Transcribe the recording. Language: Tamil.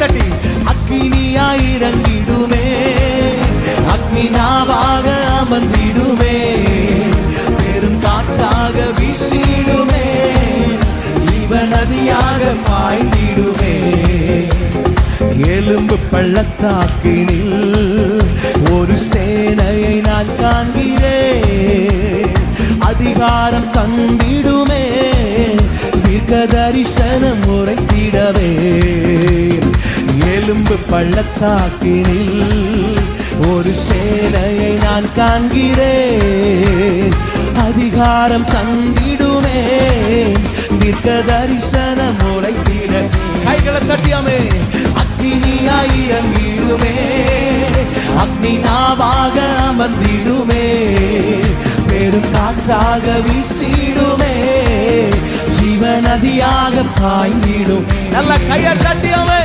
தட்டி அக்கினியாய் இறங்கிடுமே, அக்னி நாவாக அமர்ந்திடுமே, பெரும் காற்றாக வீசிடுமே, ஜீவ நதியாக பாய்ந்திடுமே. எலும்பு பள்ளத்தாக்கினில் ஒரு சேனையை நான் காண்கிறேன், அதிகாரம் தந்திடுமே, தீர்க்க தரிசனம் உரைத்திடவே. எலும்பு பள்ளத்தாக்கினில் ஒரு சேனையை நான் காண்கிறேன், அதிகாரம் தந்திடுமே, தீர்க்க தரிசனம் உரைத்திட. கைகளை தட்டியாமே. அக்னியாய் இறங்கிடுமே, அக்னி நாவாக அமர்ந்திடுமே, பெரும் காற்றாக வீசிடுமே, ஜீவ நதியாக பாய்ந்திடும். நல்ல கையை தட்டியாமே.